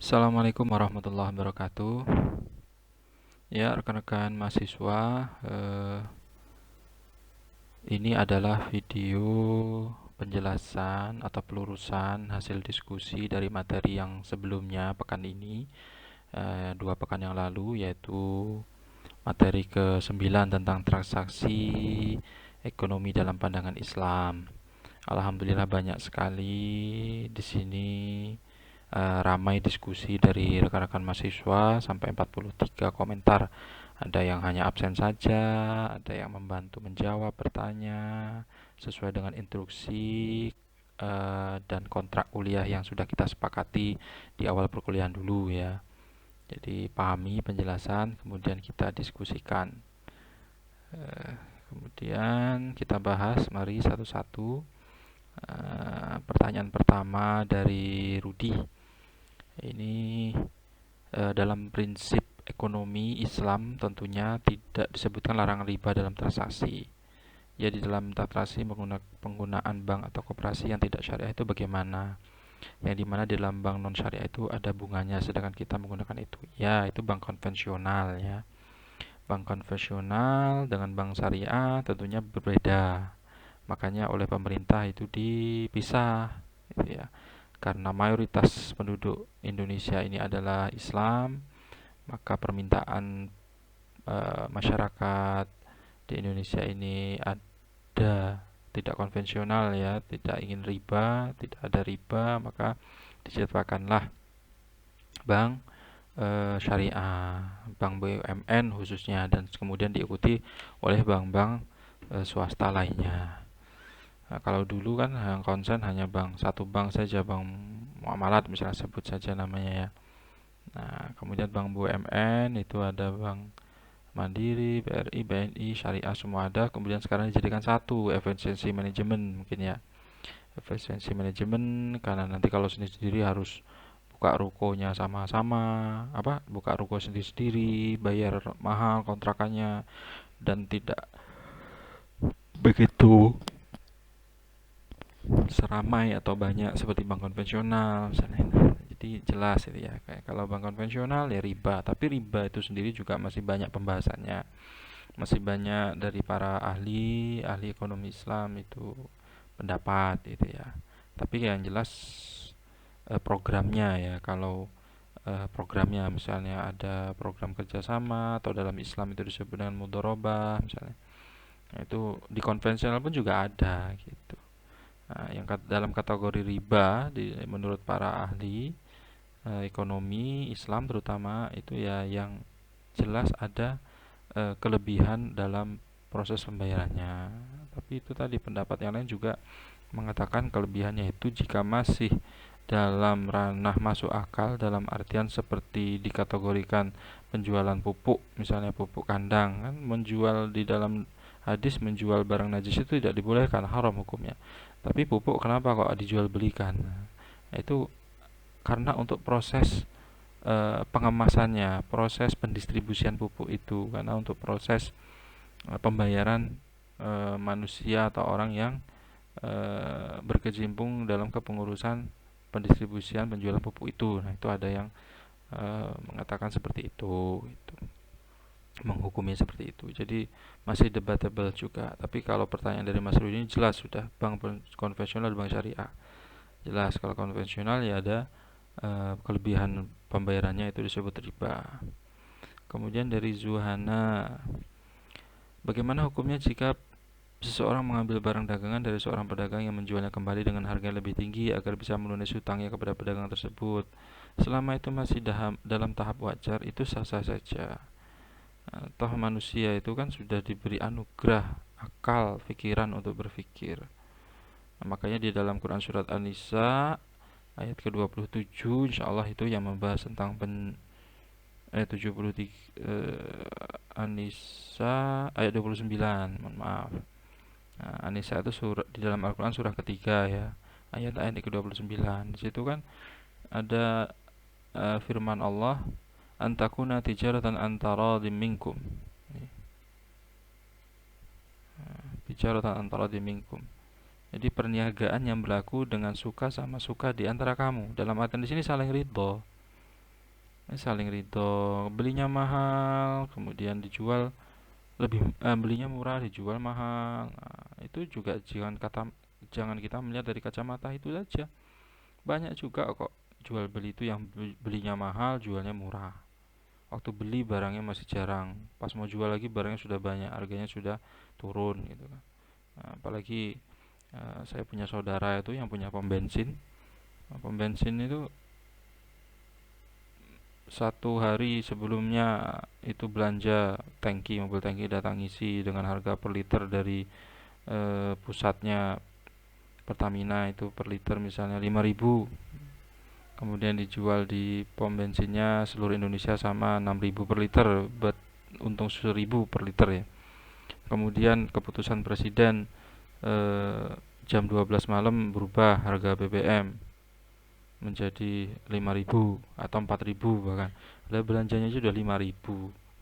Assalamualaikum warahmatullahi wabarakatuh. Ya, rekan-rekan mahasiswa, ini adalah video penjelasan atau pelurusan hasil diskusi dari materi yang sebelumnya pekan ini, 2 pekan yang lalu, yaitu materi ke-9 tentang transaksi ekonomi dalam pandangan Islam. Alhamdulillah banyak sekali di sini ramai diskusi dari rekan-rekan mahasiswa sampai 43 komentar. Ada yang hanya absen saja, ada yang membantu menjawab, bertanya sesuai dengan instruksi dan kontrak kuliah yang sudah kita sepakati di awal perkuliahan dulu ya. Jadi pahami penjelasan, kemudian kita diskusikan. Eh, Kemudian kita bahas, mari satu-satu. Pertanyaan pertama dari Rudi. Ini dalam prinsip ekonomi Islam tentunya tidak disebutkan larangan riba dalam transaksi. Ya, di dalam transaksi penggunaan bank atau koperasi yang tidak syariah itu bagaimana? Yang dimana di dalam bank non syariah itu ada bunganya, sedangkan kita menggunakan itu. Ya, itu bank konvensional ya. Bank konvensional dengan bank syariah tentunya berbeda. Makanya oleh pemerintah itu dipisah, gitu ya. Karena mayoritas penduduk Indonesia ini adalah Islam, maka permintaan masyarakat di Indonesia ini ada tidak konvensional ya, tidak ingin riba, tidak ada riba, maka diciptakanlah bank syariah, bank BUMN khususnya, dan kemudian diikuti oleh bank-bank swasta lainnya. Nah, kalau dulu kan yang konsen hanya bank satu bank saja, bank muamalat misalnya sebut saja namanya ya. Nah, kemudian bank BUMN itu ada bank Mandiri, BRI, BNI, Syariah semua ada. Kemudian sekarang dijadikan satu, efisiensi manajemen mungkin ya. Efisiensi manajemen karena nanti kalau sendiri-sendiri harus buka rukonya sama-sama, buka ruko sendiri-sendiri, bayar mahal kontrakannya dan tidak begitu seramai atau banyak seperti bank konvensional misalnya. Jadi jelas itu ya. Kayak kalau bank konvensional ya riba, tapi riba itu sendiri juga masih banyak pembahasannya. Masih banyak dari para ahli ahli ekonomi Islam itu pendapat itu ya. Tapi yang jelas programnya ya, kalau programnya misalnya ada program kerjasama atau dalam Islam itu disebut dengan mudorobah misalnya. Nah, itu di konvensional pun juga ada gitu. Nah, yang dalam kategori riba menurut para ahli ekonomi Islam terutama itu ya yang jelas ada kelebihan dalam proses pembayarannya. Tapi itu tadi pendapat yang lain juga mengatakan kelebihannya itu jika masih dalam ranah masuk akal, dalam artian seperti dikategorikan penjualan pupuk, misalnya pupuk kandang kan, menjual di dalam hadis menjual barang najis itu tidak dibolehkan, haram hukumnya. Tapi pupuk kenapa kok dijual belikan? Nah, itu karena untuk proses pengemasannya, proses pendistribusian pupuk itu, karena untuk proses pembayaran manusia atau orang yang berkecimpung dalam kepengurusan pendistribusian penjualan pupuk itu. Nah, itu ada yang mengatakan seperti itu, gitu. Menghukumi seperti itu. Jadi masih debatable juga. Tapi kalau pertanyaan dari Mas Rudi ini jelas sudah bank konvensional dan bank syariah. Jelas kalau konvensional ya ada kelebihan pembayarannya itu disebut riba. Kemudian dari Zuhana, bagaimana hukumnya jika seseorang mengambil barang dagangan dari seorang pedagang yang menjualnya kembali dengan harga yang lebih tinggi agar bisa melunasi hutangnya kepada pedagang tersebut? Selama itu masih dalam tahap wajar, itu sah-sah saja. Toh manusia itu kan sudah diberi anugerah akal, pikiran untuk berpikir. Nah, makanya di dalam Quran surat An-Nisa ayat ke-27 insyaallah itu yang membahas tentang 73 An-Nisa ayat 29, mohon maaf. Nah, An-Nisa itu di dalam Al-Qur'an surah ketiga ya. Ayat-ayat ke-29. Di situ kan ada firman Allah, antakuna tijaratan antara minkum. Tijaratan antara minkum. Jadi perniagaan yang berlaku dengan suka sama suka di antara kamu. Dalam artian di sini saling ridho. Saling ridho, belinya mahal kemudian dijual belinya murah dijual mahal. Nah, itu juga jangan kita melihat dari kacamata itu saja. Banyak juga kok jual beli itu yang belinya mahal jualnya murah. Waktu beli barangnya masih jarang, pas mau jual lagi barangnya sudah banyak, harganya sudah turun gitu kan. Nah, apalagi saya punya saudara itu yang punya pom bensin. Nah, pom bensin itu satu hari sebelumnya itu belanja tangki, mobil tangki datang isi dengan harga per liter dari pusatnya Pertamina itu per liter misalnya 5.000, kemudian dijual di pom bensinnya seluruh Indonesia sama 6.000 per liter, buat untung 1.000 per liter ya. Kemudian keputusan presiden eh, jam 12 malam berubah harga BBM menjadi 5.000 atau 4.000 bahkan. Lah belanjanya sudah 5.000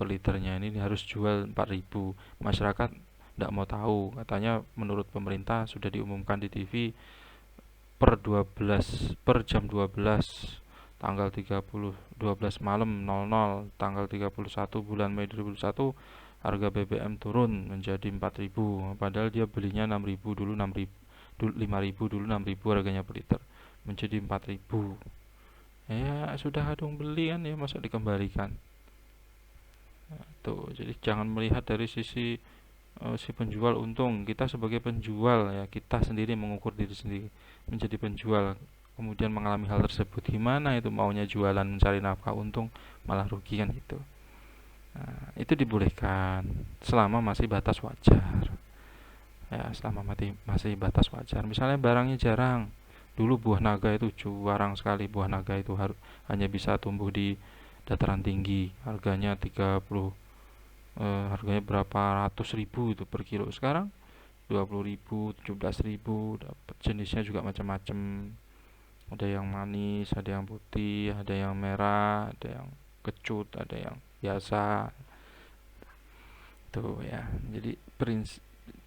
per liternya, ini harus jual 4.000. Masyarakat tidak mau tahu, katanya menurut pemerintah sudah diumumkan di TV per 12 per jam 12 tanggal 30 12 malam 00 tanggal 31 bulan Mei 2021 harga BBM turun menjadi 4.000, padahal dia belinya 6.000 dulu, 6.000 dulu, 5.000 dulu, 6.000 harganya per liter menjadi 4.000. Ya sudah dong beli kan ya, masa dikembalikan. Nah, tuh jadi jangan melihat dari sisi si penjual untung. Kita sebagai penjual ya, kita sendiri mengukur diri sendiri menjadi penjual kemudian mengalami hal tersebut, gimana itu maunya jualan mencari nafkah untung malah rugi kan gitu. Nah, itu dibolehkan selama masih batas wajar ya, selama masih batas wajar. Misalnya barangnya jarang, dulu buah naga itu jarang sekali, buah naga itu hanya bisa tumbuh di dataran tinggi, harganya 30 harganya berapa ratus ribu itu per kilo. Sekarang 20.000, 17.000, dapat jenisnya juga macam-macam. Ada yang manis, ada yang putih, ada yang merah, ada yang kecut, ada yang biasa. Tuh ya. Jadi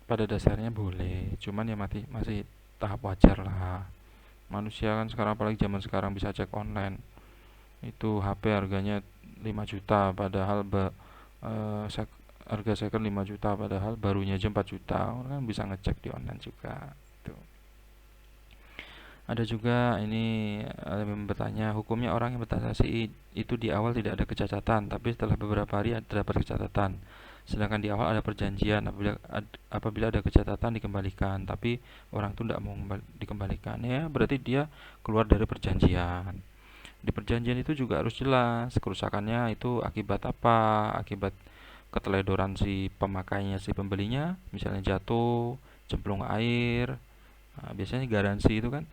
pada dasarnya boleh, cuman ya masih tahap wajar lah. Manusia kan sekarang, apalagi zaman sekarang, bisa cek online. Itu HP harganya 5 juta padahal eh, harga second 5 juta padahal barunya aja 4 juta. Orang kan bisa ngecek di online juga. Tuh. Ada juga ini yang bertanya, hukumnya orang yang bertransaksi itu di awal tidak ada kecacatan, tapi setelah beberapa hari terdapat kecacatan. Sedangkan di awal ada perjanjian, apabila ada kecacatan dikembalikan, tapi orang itu tidak mau dikembalikan, ya berarti dia keluar dari perjanjian. Di perjanjian itu juga harus jelas kerusakannya itu akibat apa, akibat keteledoran si pemakainya, si pembelinya, misalnya jatuh, cemplung air. Nah, biasanya garansi itu kan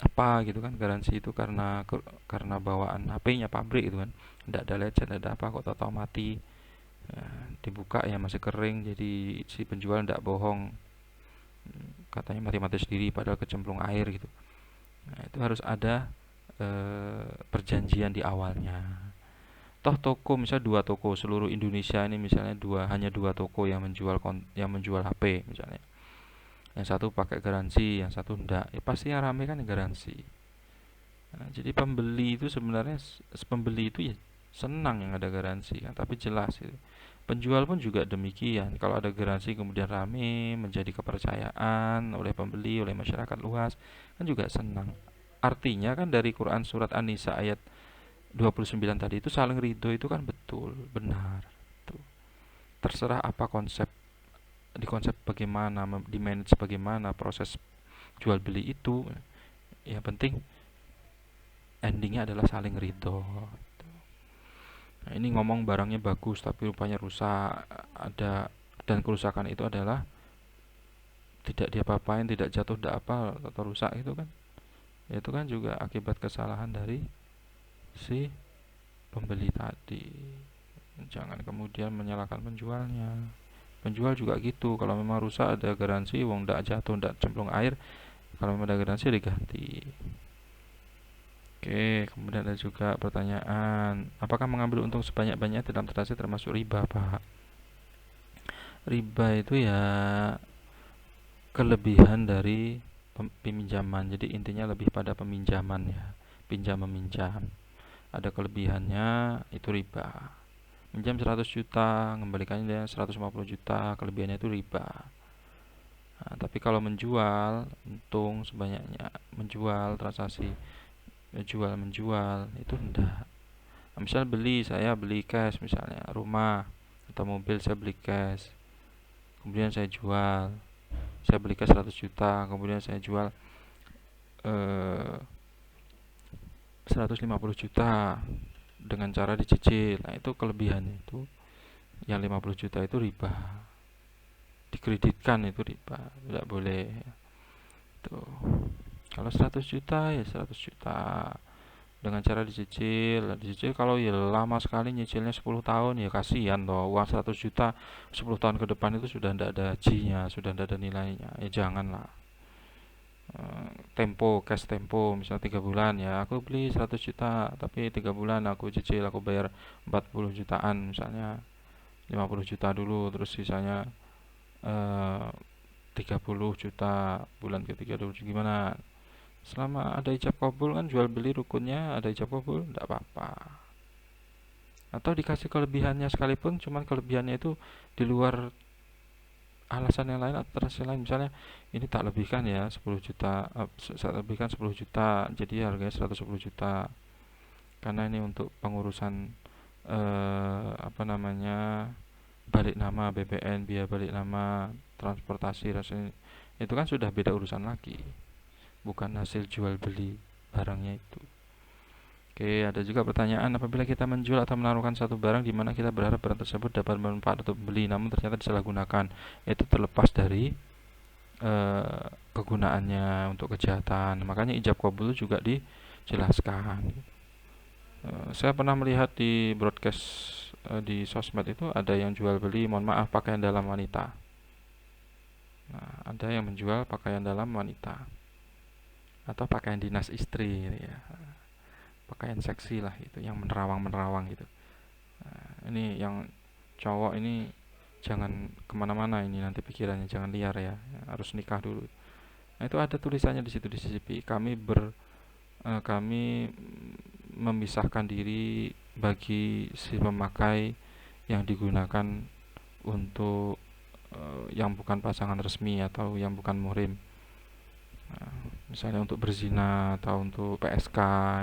apa gitu kan, garansi itu karena bawaan HP-nya pabrik itu kan, tidak ada lecet, tidak ada apa, kok tahu mati. Nah, dibuka ya masih kering, jadi si penjual tidak bohong, katanya mati-mati sendiri padahal kecemplung air gitu. Nah, itu harus ada perjanjian di awalnya. Toh toko misalnya dua toko seluruh Indonesia ini, misalnya hanya dua toko yang menjual HP misalnya, yang satu pakai garansi yang satu enggak, ya pasti yang rame kan yang garansi. Nah, jadi pembeli itu ya senang yang ada garansi kan, tapi jelas itu. Penjual pun juga demikian. Kalau ada garansi kemudian rame menjadi kepercayaan oleh pembeli, oleh masyarakat luas, kan juga senang. Artinya kan dari Quran surat An-Nisa ayat 29 tadi itu saling ridho itu kan betul, benar. Tuh. Terserah apa konsep bagaimana, di manage bagaimana proses jual beli itu. Yang penting endingnya adalah saling ridho. Nah, ini ngomong barangnya bagus tapi rupanya rusak, ada, dan kerusakan itu adalah tidak diapa-apain, tidak jatuh, tidak apa, atau rusak itu kan, itu kan juga akibat kesalahan dari si pembeli tadi. Jangan kemudian menyalahkan penjualnya. Penjual juga gitu, kalau memang rusak ada garansi, wong ndak jatuh, ndak cemplung air, kalau memang ada garansi diganti. Oke, kemudian ada juga pertanyaan, apakah mengambil untung sebanyak-banyaknya dalam transaksi termasuk riba, Pak? Riba itu ya kelebihan dari peminjaman. Jadi intinya lebih pada peminjaman ya, pinjam meminjam. ada kelebihannya, itu riba. Minjam 100 juta, mengembalikannya 150 juta, kelebihannya itu riba. Nah, tapi kalau menjual, untung sebanyaknya, menjual transaksi, menjual itu enggak. Nah, misal saya beli cash misalnya, rumah atau mobil saya beli cash, kemudian saya beli cash 100 juta, kemudian saya jual 150 juta dengan cara dicicil. Nah, itu kelebihannya itu yang 50 juta itu riba. Dikreditkan itu riba, tidak boleh. Tuh. Kalau 100 juta ya 100 juta dengan cara dicicil kalau ya lama sekali nyicilnya 10 tahun ya kasihan toh, uang 100 juta 10 tahun ke depan itu sudah tidak ada hajinya, sudah tidak ada nilainya, ya janganlah. Cash tempo misal 3 bulan, ya aku beli 100 juta tapi 3 bulan aku cicil, aku bayar 40 jutaan misalnya, 50 juta dulu terus sisanya 30 juta bulan ketiga dulu, gimana? Selama ada ijab kabul kan, jual beli rukunnya ada ijab kabul, tidak apa-apa. Atau dikasih kelebihannya sekalipun, cuman kelebihannya itu di luar alasan yang lain atau alasan lain, misalnya ini tak lebihkan ya 10 juta, saya lebihkan 10 juta jadi harganya 110 juta karena ini untuk pengurusan apa namanya, balik nama BPN, biaya balik nama, transportasi, rasanya itu kan sudah beda urusan lagi, bukan hasil jual beli barangnya itu. Oke, ada juga pertanyaan, apabila kita menjual atau menaruhkan satu barang di mana kita berharap barang tersebut dapat bermanfaat untuk beli, namun ternyata disalahgunakan, itu terlepas dari kegunaannya untuk kejahatan. Makanya ijab kabul juga dijelaskan. Saya pernah melihat di broadcast di sosmed itu ada yang jual beli, mohon maaf, pakaian dalam wanita. Nah, ada yang menjual pakaian dalam wanita atau pakaian dinas istri, ya, pakaian seksi lah itu, yang menerawang gitu. Nah, ini yang cowok ini jangan kemana-mana, ini nanti pikirannya jangan liar ya, harus nikah dulu. Nah, itu ada tulisannya di situ, di CCP, kami memisahkan diri bagi si pemakai yang digunakan untuk yang bukan pasangan resmi atau yang bukan muhrim. Nah, misalnya untuk berzina atau untuk PSK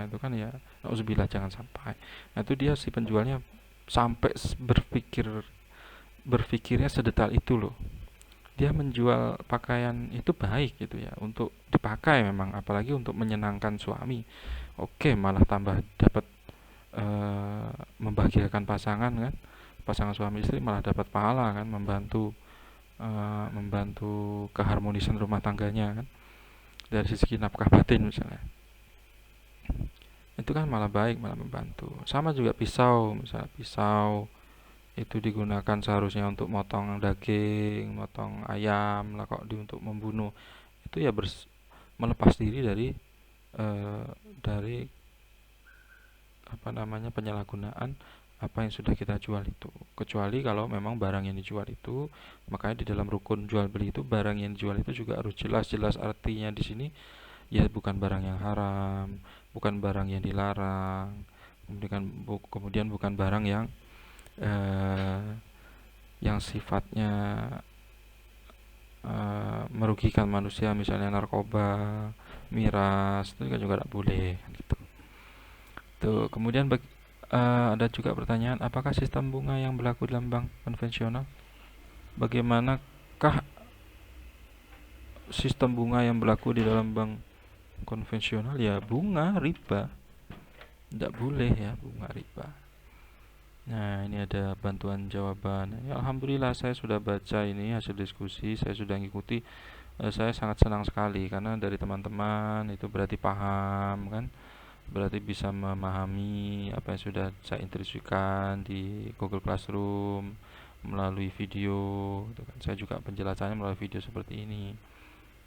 itu kan ya, nauzubillah, jangan sampai. Nah, itu dia si penjualnya sampai berpikirnya sedetail itu loh. Dia menjual pakaian itu baik gitu ya, untuk dipakai memang, apalagi untuk menyenangkan suami. Oke, malah tambah dapat membahagiakan pasangan kan, pasangan suami istri malah dapat pahala kan, membantu keharmonisan rumah tangganya kan, dari sisi nafkah batin misalnya, itu kan malah baik, malah membantu. Sama juga pisau, misalnya pisau itu digunakan seharusnya untuk motong daging, motong ayam lah, kok untuk membunuh, itu ya melepas diri eh, dari apa namanya, penyalahgunaan apa yang sudah kita jual itu. Kecuali kalau memang barang yang dijual itu, makanya di dalam rukun jual beli itu barang yang dijual itu juga harus jelas-jelas artinya di sini, ya bukan barang yang haram, bukan barang yang dilarang, kemudian bukan barang eh, yang sifatnya merugikan manusia, misalnya narkoba, miras, itu kan juga tidak boleh gitu. Tuh, kemudian ada juga pertanyaan, apakah sistem bunga yang berlaku dalam bank konvensional? Bagaimanakah sistem bunga yang berlaku di dalam bank konvensional? Ya bunga riba, tidak boleh ya bunga riba. Nah, ini ada bantuan jawaban. Ya, alhamdulillah saya sudah baca ini hasil diskusi, saya sudah ngikuti. Saya sangat senang sekali karena dari teman-teman itu berarti paham kan, berarti bisa memahami apa yang sudah saya instruksikan di Google Classroom melalui video gitu kan. Saya juga penjelasannya melalui video seperti ini.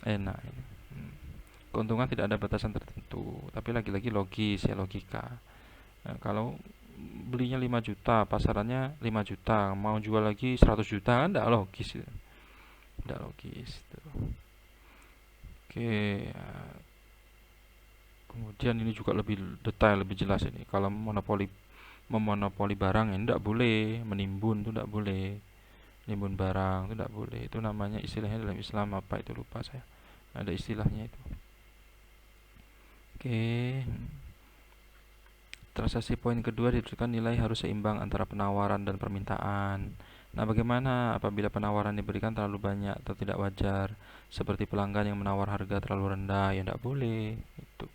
Enak ini. Keuntungan tidak ada batasan tertentu, tapi lagi-lagi logis ya, logika. Nah, kalau belinya 5 juta, pasarannya 5 juta, mau jual lagi 100 juta kan tidak logis ya. Tidak logis tuh. Oke, Kemudian ini juga lebih detail, lebih jelas ini. Kalau memonopoli barang ya tidak boleh, menimbun itu tidak boleh, nimbun barang itu tidak boleh. Itu namanya istilahnya dalam Islam apa itu lupa saya. Ada istilahnya itu. Oke. Transaksi poin kedua diberikan nilai harus seimbang antara penawaran dan permintaan. Nah, bagaimana apabila penawaran diberikan terlalu banyak atau tidak wajar, seperti pelanggan yang menawar harga terlalu rendah, ya tidak boleh. Itu,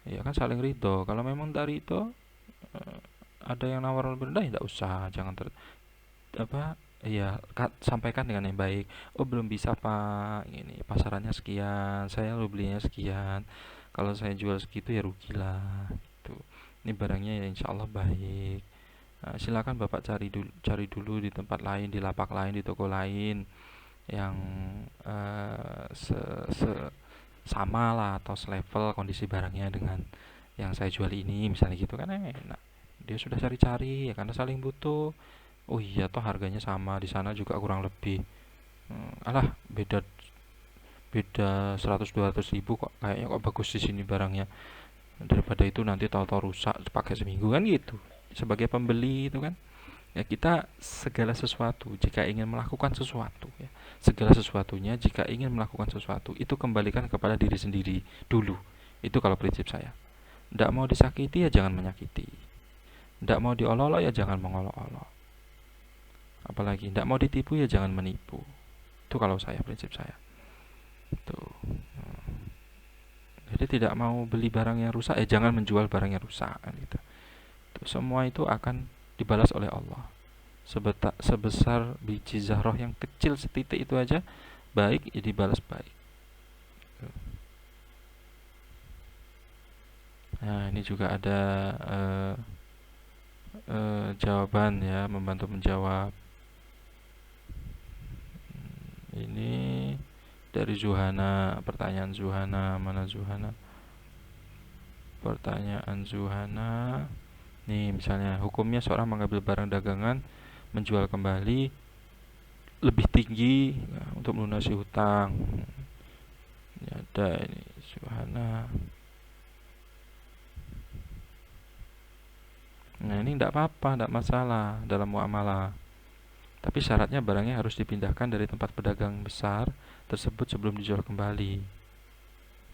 ya kan saling ridho. Kalau memang tidak ridho, eh, ada yang nawar lebih rendah, ya tidak usah. Jangan apa? Ya, sampaikan dengan yang baik. Oh, belum bisa Pak. Ini pasarannya sekian, saya lo belinya sekian. Kalau saya jual segitu ya rugilah. Itu. Ini barangnya ya insya Allah baik. Nah, silakan Bapak cari dulu di tempat lain, di lapak lain, di toko lain yang eh, se, se- sama lah atau selevel kondisi barangnya dengan yang saya jual ini, misalnya gitu kan enak. Dia sudah cari-cari ya karena saling butuh. Oh iya toh harganya sama di sana juga kurang lebih. Alah beda beda 100-200 ribu kok kayaknya kok bagus di sini barangnya daripada itu nanti tahu-tahu rusak pakai seminggu kan gitu. Sebagai pembeli itu kan ya kita segala sesuatu jika ingin melakukan sesuatu ya segala sesuatunya jika ingin melakukan sesuatu itu kembalikan kepada diri sendiri dulu. Itu kalau prinsip saya. Tidak mau disakiti ya jangan menyakiti, tidak mau diolok-olok ya jangan mengolok-olok, apalagi tidak mau ditipu ya jangan menipu. Itu kalau saya, prinsip saya itu. Jadi tidak mau beli barang yang rusak ya jangan menjual barang yang rusak kan gitu. Itu, semua itu akan dibalas oleh Allah. Sebesar biji zarah yang kecil setitik itu aja baik ya dibalas baik. Nah ini juga ada eh, jawaban ya, membantu menjawab. Ini dari Zuhana, pertanyaan Zuhana, mana Zuhana? Pertanyaan Zuhana. Nih misalnya hukumnya seorang mengambil barang dagangan menjual kembali lebih tinggi ya, untuk melunasi hutang. Ini ada ini Zuhana. Nah ini tidak apa-apa, tidak masalah dalam muamalah. Tapi syaratnya barangnya harus dipindahkan dari tempat pedagang besar tersebut sebelum dijual kembali.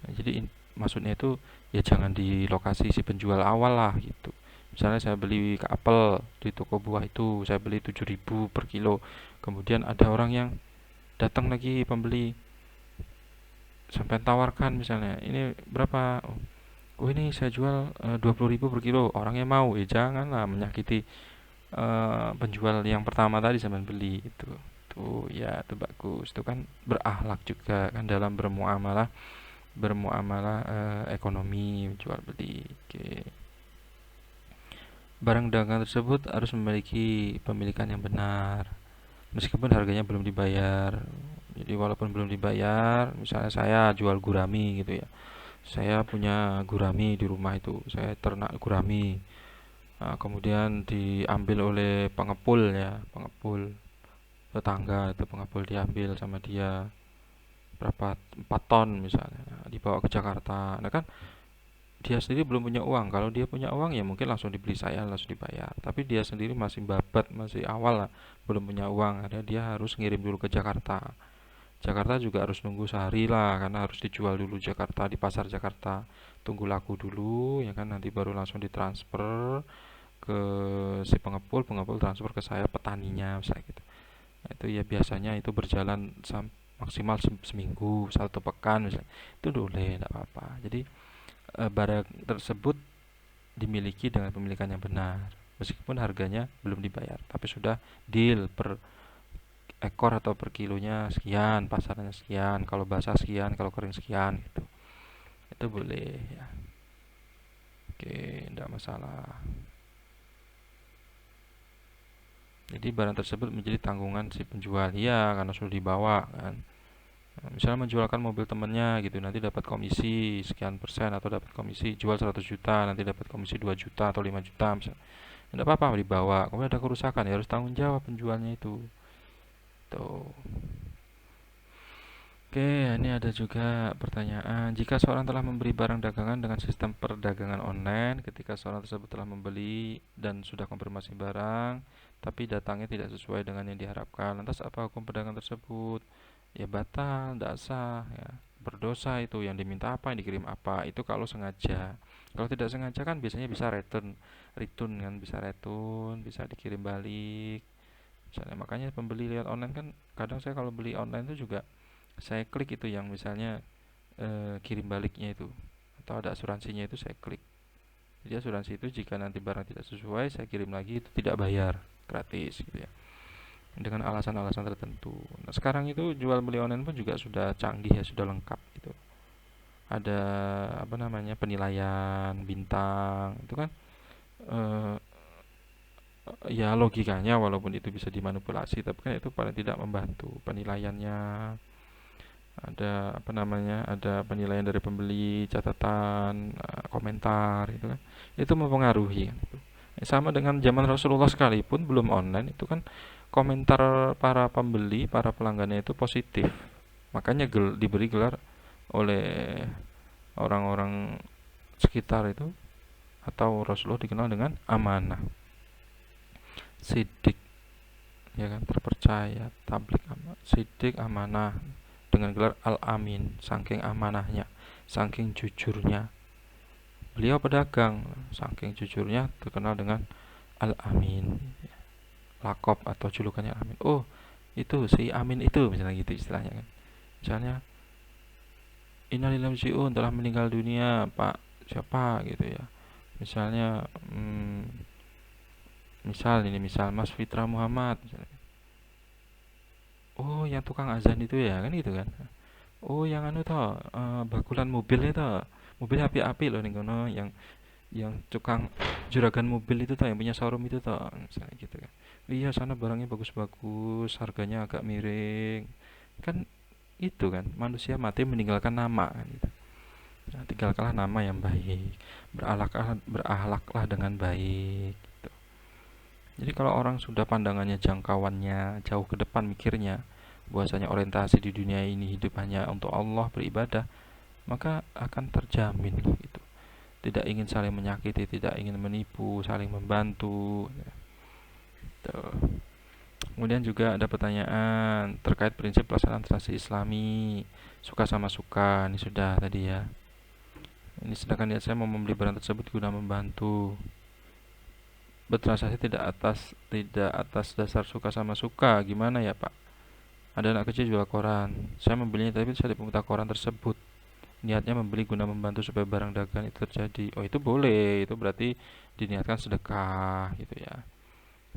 Nah, jadi maksudnya itu ya jangan di lokasi si penjual awal lah gitu. Misalnya saya beli apel di toko buah itu, saya beli 7.000 per kilo. Kemudian ada orang yang datang lagi pembeli sampai tawarkan misalnya, ini berapa? Oh ini saya jual 20.000 per kilo. Orangnya mau, janganlah menyakiti penjual yang pertama tadi sampai beli itu. Tuh ya itu bagus. Itu kan berakhlak juga kan dalam bermuamalah ekonomi jual beli. Oke. Barang dagangan tersebut harus memiliki pemilikan yang benar meskipun harganya belum dibayar. Jadi walaupun belum dibayar, misalnya saya jual gurami gitu ya. Saya punya gurami di rumah itu, saya ternak gurami. Nah, kemudian diambil oleh pengepul ya, pengepul tetangga itu pengepul diambil sama dia berapa 4 ton misalnya. Nah, dibawa ke Jakarta. Nah kan dia sendiri belum punya uang. Kalau dia punya uang ya mungkin langsung dibeli saya langsung dibayar. Tapi dia sendiri masih babat, masih awal lah, belum punya uang. Ada dia harus ngirim dulu ke Jakarta. Jakarta juga harus nunggu sehari lah karena harus dijual dulu Jakarta di pasar Jakarta. Tunggu laku dulu ya kan nanti baru langsung ditransfer ke si pengepul, pengepul transfer ke saya petaninya misalnya gitu. Nah, itu ya biasanya itu berjalan maksimal seminggu, 1 pekan misalnya. Itu boleh, tidak apa-apa. Jadi barang tersebut dimiliki dengan pemilikan yang benar meskipun harganya belum dibayar tapi sudah deal per ekor atau per kilonya sekian, pasarnya sekian, kalau basah sekian, kalau kering sekian gitu. Itu boleh ya. Oke, tidak masalah. Jadi barang tersebut menjadi tanggungan si penjual ya karena sudah dibawa kan. Nah, misalnya menjualkan mobil temennya gitu nanti dapat komisi sekian persen atau dapat komisi jual 100 juta nanti dapat komisi 2 juta atau 5 juta misalnya. Tidak apa-apa dibawa. Kemudian ada kerusakan ya harus tanggung jawab penjualnya itu. Tuh. Oke, ini ada juga pertanyaan. Jika seorang telah memberi barang dagangan dengan sistem perdagangan online, ketika seorang tersebut telah membeli dan sudah konfirmasi barang, tapi datangnya tidak sesuai dengan yang diharapkan, lantas apa hukum pedagang tersebut? Ya batal, tidak sah, ya. Berdosa itu, yang diminta apa, yang dikirim apa, itu kalau sengaja. Kalau tidak sengaja kan biasanya bisa return kan, bisa return, bisa dikirim balik. Misalnya makanya pembeli lihat online kan, kadang saya kalau beli online itu juga saya klik itu yang misalnya kirim baliknya itu, atau ada asuransinya itu saya klik. Jadi asuransi itu jika nanti barang tidak sesuai saya kirim lagi itu tidak bayar, gratis gitu ya, dengan alasan-alasan tertentu. Nah sekarang itu jual beli online pun juga sudah canggih ya, sudah lengkap gitu. Ada apa namanya, penilaian bintang itu kan, eh, ya logikanya walaupun itu bisa dimanipulasi tapi kan itu paling tidak membantu penilaiannya. Ada apa namanya, ada penilaian dari pembeli, catatan, komentar itu kan, itu mempengaruhi kan itu. Sama dengan zaman Rasulullah sekalipun belum online itu kan, komentar para pembeli, para pelanggannya itu positif, makanya diberi gelar oleh orang-orang sekitar itu, atau Rasulullah dikenal dengan amanah, sidik, ya kan, terpercaya, tablik amanah, sidik, amanah, dengan gelar Al-Amin, saking amanahnya, saking jujurnya. Beliau pedagang, saking jujurnya terkenal dengan Al-Amin, lakop atau julukannya Amin. Oh, itu si Amin itu, misalnya gitu istilahnya kan. Misalnya Innalillahi Jiun telah meninggal dunia Pak siapa gitu ya. Misalnya misal Mas Fitra Muhammad misalnya. Oh, yang tukang azan itu ya kan gitu kan. Oh, yang anu toh, bakulan mobil itu. Mobil api-api loh ning kono, yang tukang juragan mobil itu toh, yang punya showroom itu toh, misalnya gitu kan. Iya, sana barangnya bagus-bagus, harganya agak miring. Kan itu kan manusia mati meninggalkan nama kan gitu. Nah, tinggalkanlah nama yang baik, berakhlaklah dengan baik gitu. Jadi kalau orang sudah pandangannya, jangkauannya jauh ke depan mikirnya, bahwasanya orientasi di dunia ini hidup hanya untuk Allah, beribadah, maka akan terjamin gitu. Tidak ingin saling menyakiti, tidak ingin menipu, saling membantu gitu. Kemudian juga ada pertanyaan terkait prinsip pelaksanaan transaksi Islami, suka sama suka, ini sudah tadi ya. Ini sedangkan niat saya mau membeli barang tersebut guna membantu. Bertransaksi tidak atas dasar suka sama suka, gimana ya Pak? Ada anak kecil jual koran, saya membelinya tapi saya diminta koran tersebut. Niatnya membeli guna membantu supaya barang dagang itu terjadi. Oh itu boleh, itu berarti diniatkan sedekah gitu ya,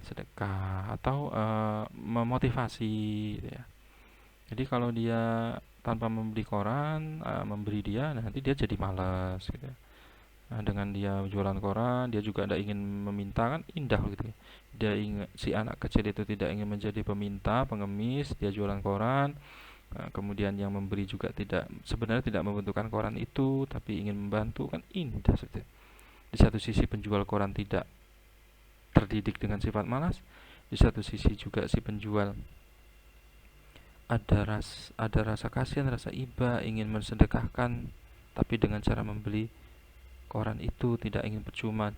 sedekah atau memotivasi gitu ya. Jadi kalau dia tanpa membeli koran, memberi dia, nanti dia jadi malas gitu ya. Nah, dengan dia jualan koran, dia juga tidak ingin meminta, kan indah gitu ya. Dia ingat si anak kecil itu tidak ingin menjadi peminta, pengemis, dia jualan koran. Nah, kemudian yang memberi juga sebenarnya tidak membutuhkan koran itu, tapi ingin membantu, kan indah gitu. Di satu sisi penjual koran tidak terdidik dengan sifat malas, di satu sisi juga si penjual ada rasa kasihan, rasa iba, ingin mensedekahkan, tapi dengan cara membeli koran itu tidak ingin percuma,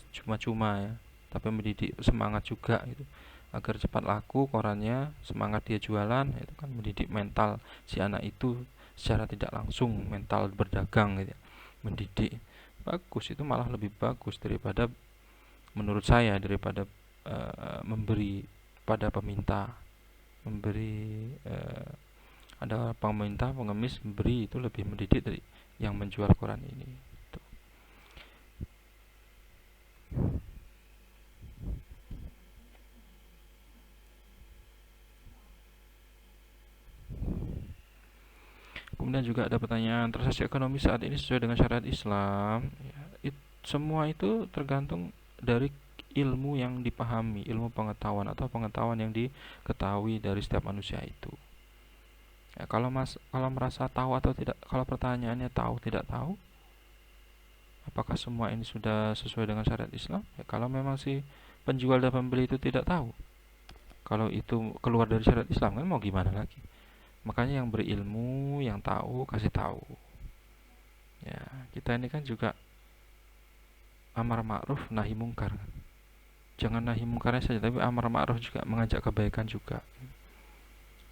cuma-cuma ya, tapi mendidik semangat juga itu agar cepat laku korannya, semangat dia jualan, itu kan mendidik mental si anak itu secara tidak langsung, mental berdagang gitu ya. Mendidik bagus, itu malah lebih bagus daripada, menurut saya, daripada memberi pada peminta, memberi ada peminta pengemis, memberi itu lebih mendidik dari yang menjual koran ini. Kemudian juga ada pertanyaan, transaksi ekonomi saat ini sesuai dengan syariat Islam. Ya, semua itu tergantung dari ilmu yang dipahami, ilmu pengetahuan atau pengetahuan yang diketahui dari setiap manusia itu. Ya, kalau merasa tahu atau tidak, kalau pertanyaannya tahu tidak tahu, apakah semua ini sudah sesuai dengan syariat Islam? Ya, kalau memang si penjual dan pembeli itu tidak tahu, kalau itu keluar dari syariat Islam, kan mau gimana lagi? Makanya yang berilmu, yang tahu, kasih tahu. Ya, kita ini kan juga amar ma'ruf nahi mungkar. Jangan nahi mungkarnya saja, tapi amar ma'ruf juga, mengajak kebaikan juga.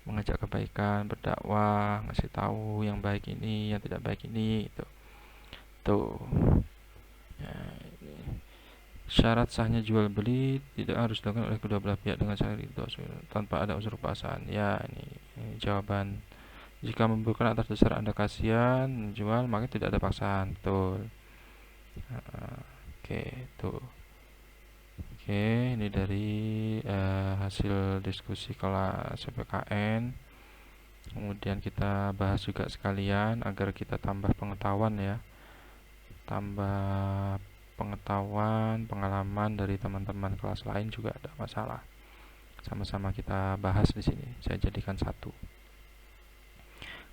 Mengajak kebaikan, berdakwah, ngasih tahu yang baik ini, yang tidak baik ini, itu. Tuh. Ya, syarat sahnya jual beli tidak harus dilakukan oleh kedua belah pihak dengan cara itu tanpa ada unsur paksaan. Ya, ini jawaban. Jika membutuhkan atas dasar Anda kasihan menjual, maka tidak ada paksaan. Betul. Oke, tuh. Oke, ini dari hasil diskusi kelas PPKN. Kemudian kita bahas juga sekalian agar kita tambah pengetahuan ya. Tambah pengetahuan, pengalaman dari teman-teman kelas lain juga ada masalah. Sama-sama kita bahas di sini. Saya jadikan satu.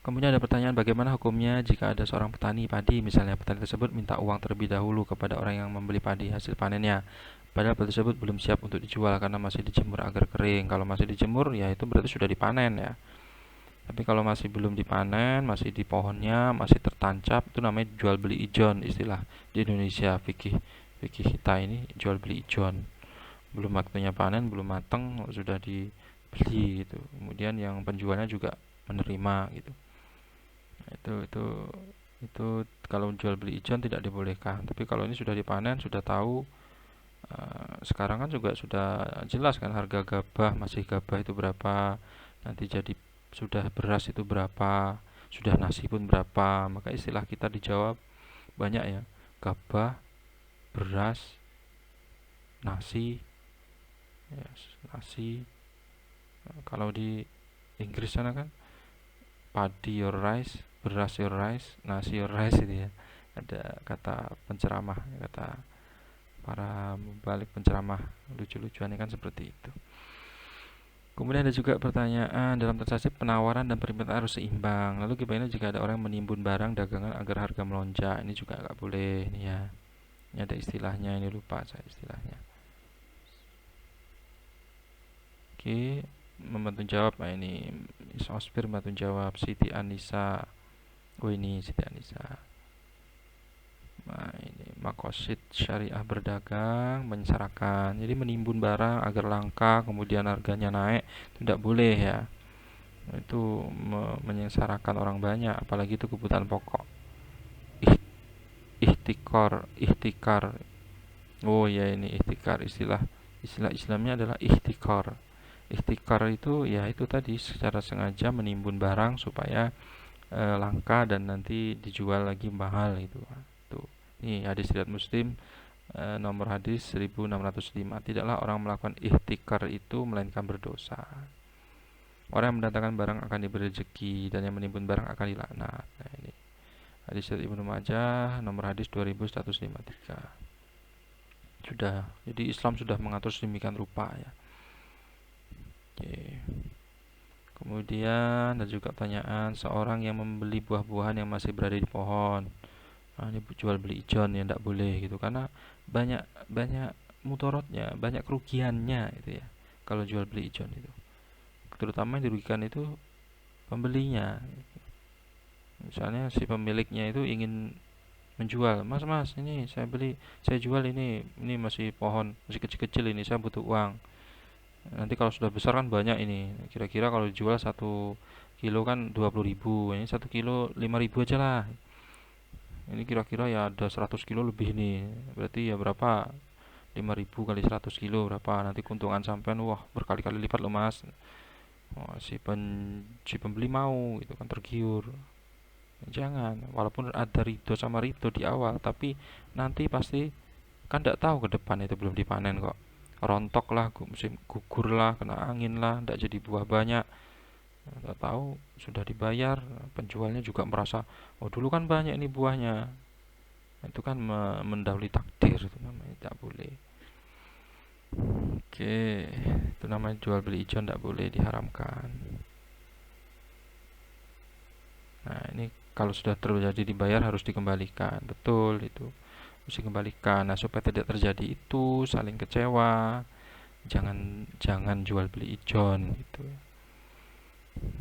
Kemudian ada pertanyaan bagaimana hukumnya jika ada seorang petani padi, misalnya petani tersebut minta uang terlebih dahulu kepada orang yang membeli padi hasil panennya. Padahal padi tersebut belum siap untuk dijual karena masih dijemur agar kering. Kalau masih dijemur ya itu berarti sudah dipanen ya. Tapi kalau masih belum dipanen, masih di pohonnya, masih tertancap, itu namanya jual beli ijon, istilah di Indonesia fikih fikih kita ini jual beli ijon. Belum waktunya panen, belum mateng sudah dibeli gitu. Kemudian yang penjualnya juga menerima gitu. Itu kalau jual beli ijon tidak dibolehkan. Tapi kalau ini sudah dipanen, sudah tahu, sekarang kan juga sudah jelas kan harga gabah, masih gabah itu berapa, nanti jadi sudah beras itu berapa, sudah nasi pun berapa. Maka istilah kita dijawab banyak ya, gabah, beras, nasi, yes, nasi. Kalau di Inggris sana kan padi your rice, beras your rice, nasi your rice itu ya. Ada kata penceramah, kata para balik penceramah lucu-lucuannya kan seperti itu. Kemudian ada juga pertanyaan dalam transaksi penawaran dan permintaan harus seimbang. Lalu gimana jika ada orang menimbun barang dagangan agar harga melonjak? Ini juga nggak boleh nih ya. Ini ada istilahnya, ini lupa saya istilahnya. Oke, membantu jawab. Nah ini Sospir membantu jawab Siti Anissa. Oh ini Siti Anissa. Nah ini makosid syariah berdagang menyersarakan. Jadi menimbun barang agar langka kemudian harganya naik tidak boleh ya. Itu menyengsarakan orang banyak, apalagi itu kebutuhan pokok. Ihtikar. Oh ya ini ihtikar, istilah Islamnya adalah ihtikar. Ihtikar itu ya itu tadi secara sengaja menimbun barang supaya langka dan nanti dijual lagi mahal itu. Tuh. Ini hadis riwayat Muslim, nomor hadis 1605. Tidaklah orang melakukan ihtikar itu melainkan berdosa. Orang yang mendatangkan barang akan diberi rezeki dan yang menimbun barang akan dilaknat. Nah, ini hadis dari Ibnu Majah nomor hadis 2153. Sudah. Jadi Islam sudah mengatur sedemikian rupa ya. Oke. Kemudian ada juga pertanyaan seorang yang membeli buah-buahan yang masih berada di pohon. Nah, ini jual beli ijon ya tidak boleh gitu karena banyak banyak mutorotnya, banyak kerugiannya itu ya. Kalau jual beli ijon itu. Terutama yang dirugikan itu pembelinya. Misalnya si pemiliknya itu ingin menjual, mas ini saya jual ini masih pohon, masih kecil-kecil ini, saya butuh uang. Nanti kalau sudah besar kan banyak ini, kira-kira kalau dijual 1 kilo kan 20.000, ini 1 kilo 5.000 aja lah. Ini kira-kira ya ada 100 kilo lebih nih, berarti ya berapa, 5.000 kali 100 kilo berapa, nanti keuntungan sampean wah berkali-kali lipat loh mas. Oh, si pembeli mau itu kan tergiur. Jangan, walaupun ada ridho sama ridho di awal, tapi nanti pasti kan tidak tahu ke depan itu belum dipanen kok. Rontok lah, musim gugur lah, kena angin lah, tidak jadi buah banyak. Tidak tahu sudah dibayar, penjualnya juga merasa, oh dulu kan banyak ini buahnya. Itu kan mendahului takdir, itu namanya tidak boleh. Oke, itu namanya jual beli ijon tidak boleh, diharamkan. Nah ini kalau sudah terjadi dibayar harus dikembalikan, betul itu harus dikembalikan. Nah supaya tidak terjadi itu saling kecewa, jangan jangan jual beli ijon gitu.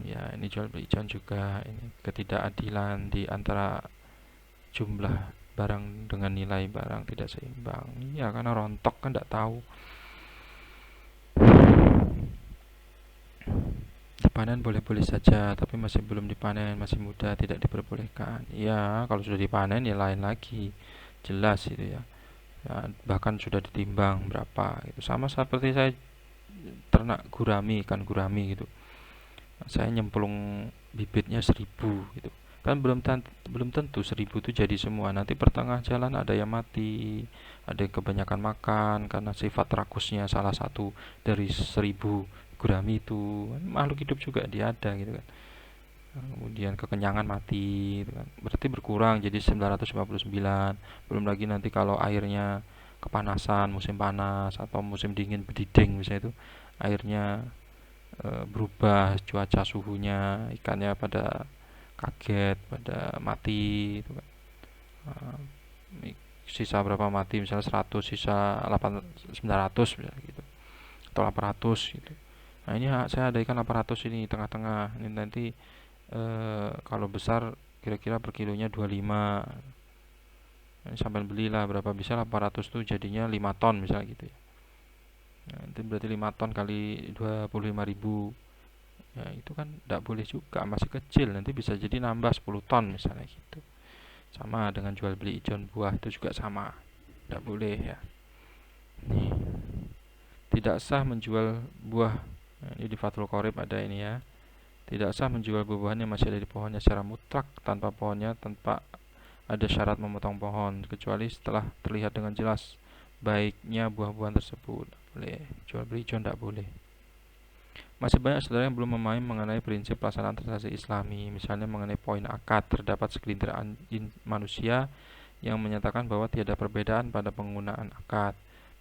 Ya, ini jual beli ijon juga, ini ketidakadilan di antara jumlah barang dengan nilai barang tidak seimbang. Iya, karena rontok kan tidak tahu. Dipanen boleh-boleh saja, tapi masih belum dipanen, masih muda, tidak diperbolehkan. Iya, kalau sudah dipanen ya lain lagi. Jelas itu ya. Ya, bahkan sudah ditimbang berapa gitu. Sama seperti saya ternak gurami, ikan gurami gitu. Saya nyemplung bibitnya 1.000 gitu. Kan belum tentu 1.000 itu jadi semua. Nanti pertengah jalan ada yang mati, ada yang kebanyakan makan karena sifat rakusnya salah satu dari 1.000 gurami itu. Makhluk hidup juga dia ada gitu kan. Kemudian kekenyangan mati gitu kan. Berarti berkurang jadi 959. Belum lagi nanti kalau airnya kepanasan, musim panas atau musim dingin bediding misalnya itu airnya berubah cuaca suhunya, ikannya pada kaget, pada mati itu kan. Sisa berapa mati misalnya 100, sisa 900 misalnya gitu atau 800 gitu. Nah, ini saya ada ikan 800 ini tengah-tengah. Ini nanti kalau besar kira-kira per kilonya 25. Ini sampai belilah berapa bisa 800 tuh jadinya 5 ton misalnya gitu ya. Nah, itu berarti 5 ton kali 25.000. Ya itu kan tidak boleh juga, masih kecil, nanti bisa jadi nambah 10 ton misalnya gitu. Sama dengan jual beli ijon buah itu juga sama, tidak boleh ya. Nih, tidak sah menjual buah. Nah, ini di Fathul Qorib ada ini ya. Tidak sah menjual buah-buahan yang masih ada di pohonnya secara mutlak tanpa ada syarat memotong pohon kecuali setelah terlihat dengan jelas baiknya buah-buahan tersebut. Boleh jual beli ijon, tidak boleh. Masih banyak saudara yang belum memahami mengenai prinsip pelaksanaan transaksi Islami, misalnya mengenai poin akad. Terdapat segelintir manusia yang menyatakan bahwa tiada perbedaan pada penggunaan akad.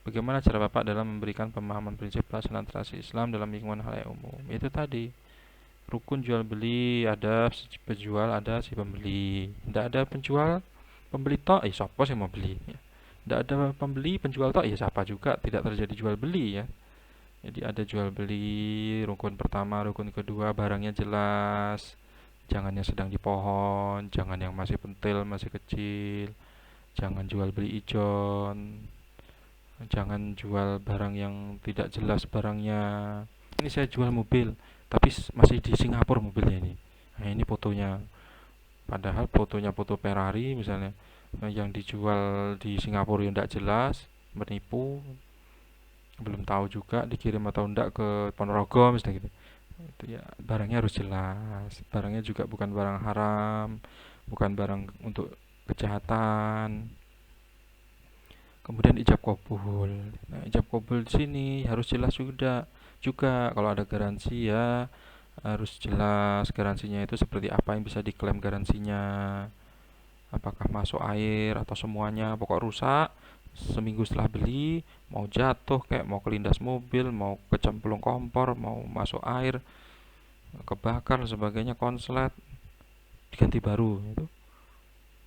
Bagaimana cara Bapak dalam memberikan pemahaman prinsip pelaksanaan transaksi Islam dalam lingkungan halayak umum? Itu tadi, rukun jual beli, ada si penjual, ada si pembeli. Tidak ada penjual, pembeli tok, siapa sih mau beli? Tidak ada pembeli, penjual tok, siapa juga tidak terjadi jual beli ya. Jadi ada jual beli, rukun pertama, rukun kedua, barangnya jelas. Jangan yang sedang di pohon, jangan yang masih pentil, masih kecil. Jangan jual beli ijon, jangan jual barang yang tidak jelas barangnya. Ini saya jual mobil, tapi masih di Singapura mobilnya ini. Nah, ini fotonya. Padahal fotonya foto Ferrari misalnya. Nah, yang dijual di Singapura yang tidak jelas, menipu, belum tahu juga dikirim atau enggak ke Ponorogo misalnya gitu. Itu ya barangnya harus jelas, barangnya juga bukan barang haram, bukan barang untuk kejahatan. Kemudian ijab kabul. Nah, ijab kabul di sini harus jelas juga kalau ada garansi ya harus jelas garansinya itu seperti apa yang bisa diklaim garansinya. Apakah masuk air atau semuanya, pokok rusak seminggu setelah beli, mau jatuh kayak mau kelindas mobil, mau kecemplung kompor, mau masuk air, kebakar dan sebagainya, konslet, diganti baru itu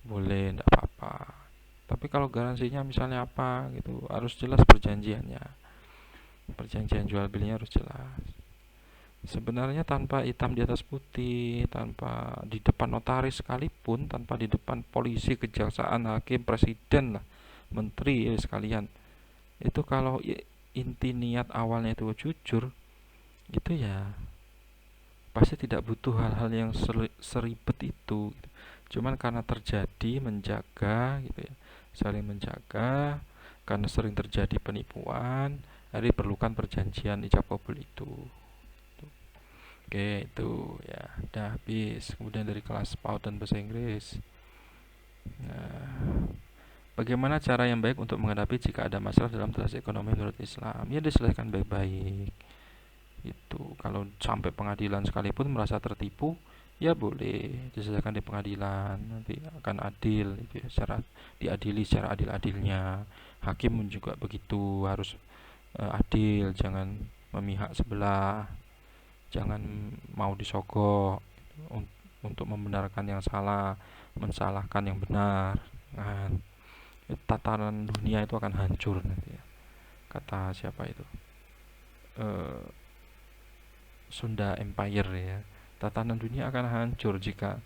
boleh, tidak apa-apa. Tapi kalau garansinya misalnya apa gitu, harus jelas perjanjiannya. Perjanjian jual belinya harus jelas. Sebenarnya tanpa hitam di atas putih, tanpa di depan notaris sekalipun, tanpa di depan polisi, kejaksaan, hakim, presiden lah, menteri sekalian, itu kalau inti niat awalnya itu jujur, itu ya pasti tidak butuh hal-hal yang seribet itu gitu. Cuman karena terjadi menjaga gitu ya, saling menjaga, karena sering terjadi penipuan, jadi perlukan perjanjian ijab kabul itu. Oke, itu ya udah habis. Kemudian dari kelas PAUD dan bahasa Inggris. Nah, bagaimana cara yang baik untuk menghadapi jika ada masalah dalam transaksi ekonomi menurut Islam? Ya diselesaikan baik-baik. Itu kalau sampai pengadilan sekalipun merasa tertipu, ya boleh diselesaikan di pengadilan. Nanti akan adil itu ya, secara diadili secara adil-adilnya. Hakim juga begitu, harus adil, jangan memihak sebelah, jangan mau disogok untuk membenarkan yang salah, mensalahkan yang benar. Nah, tatanan dunia itu akan hancur nanti ya. Kata siapa itu? Sunda Empire ya. Tatanan dunia akan hancur jika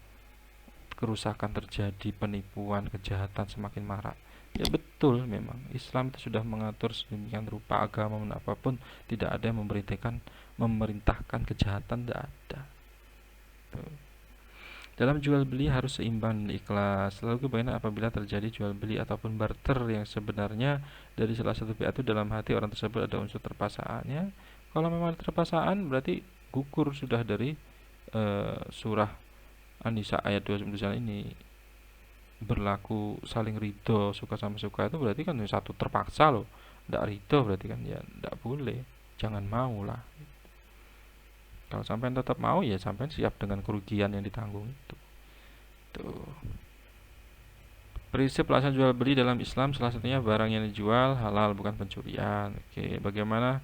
kerusakan terjadi, penipuan, kejahatan semakin marak. Ya betul, memang Islam itu sudah mengatur sedemikian rupa, agama apapun tidak ada yang memerintahkan kejahatan, tidak ada. Tuh. Dalam jual beli harus seimbang dan ikhlas. Lalu bagaimana apabila terjadi jual beli ataupun barter yang sebenarnya dari salah satu pihak itu dalam hati orang tersebut ada unsur terpaksaannya? Kalau memang ada terpaksaan berarti gugur sudah dari surah An-Nisa ayat 29 ini. Berlaku saling ridho, suka sama suka, itu berarti kan satu terpaksa loh. Tidak ridho berarti kan ya tidak boleh. Jangan mau lah. Kalau sampai tetap mau ya sampai siap dengan kerugian yang ditanggung itu. Tuh. Prinsip pelaksanaan jual beli dalam Islam salah satunya barang yang dijual halal bukan pencurian. Oke, bagaimana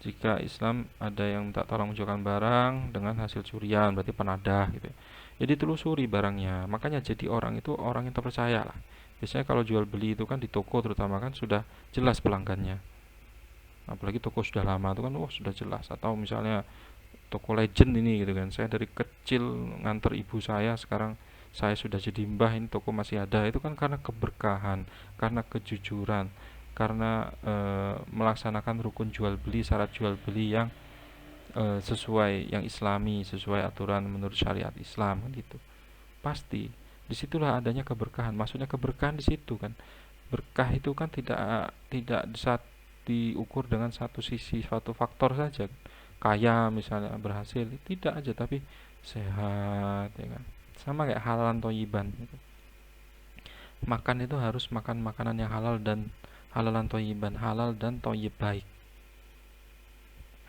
jika Islam ada yang minta tolong menjualkan barang dengan hasil curian, berarti penadah gitu. Jadi telusuri barangnya. Makanya jadi orang itu orang yang terpercaya lah. Biasanya kalau jual beli itu kan di toko terutama kan sudah jelas pelanggannya. Apalagi toko sudah lama itu kan sudah jelas. Atau misalnya toko legend ini gitu kan, saya dari kecil nganter ibu saya, sekarang saya sudah jadi mbah, ini toko masih ada, itu kan karena keberkahan, karena kejujuran, karena melaksanakan rukun jual beli, syarat jual beli yang sesuai yang islami, sesuai aturan menurut syariat Islam kan gitu. Pasti disitulah adanya keberkahan, maksudnya keberkahan di situ kan. Berkah itu kan tidak tidak diukur dengan satu sisi, suatu faktor saja. Kaya misalnya, berhasil, tidak aja, tapi sehat ya kan. Sama kayak halalan toyiban gitu. Makan itu harus makan makanan yang halal dan halalan toyiban, halal dan toyib baik.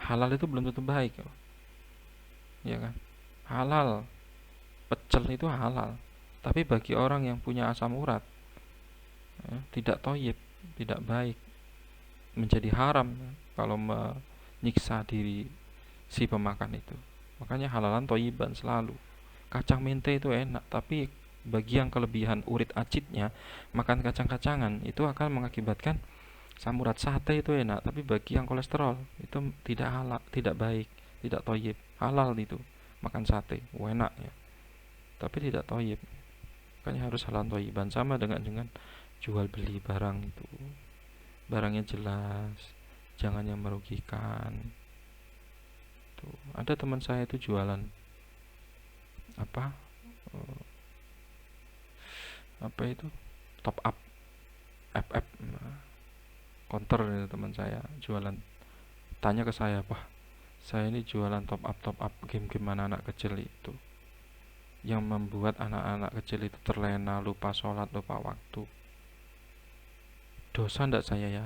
Halal itu belum tentu baik ya kan. Halal, pecel itu halal, tapi bagi orang yang punya asam urat tidak toyib, tidak baik, menjadi haram kalau menyiksa diri si pemakan itu. Makanya halalan toyiban selalu. Kacang mente itu enak, tapi bagi yang kelebihan urit acidnya, makan kacang-kacangan itu akan mengakibatkan asam urat. Sate itu enak, tapi bagi yang kolesterol itu tidak halal, tidak baik, tidak toyib. Halal itu makan sate, enak ya, tapi tidak toyib. Makanya harus halal toyiban. Sama dengan jual beli barang itu, barangnya jelas, jangan yang merugikan. Tuh, ada teman saya itu jualan apa eh, apa itu top up FF counter itu teman saya jualan, tanya ke saya, "Wah, saya ini jualan top up game-game anak-anak kecil itu yang membuat anak-anak kecil itu terlena, lupa sholat, lupa waktu. Dosa ndak saya ya?"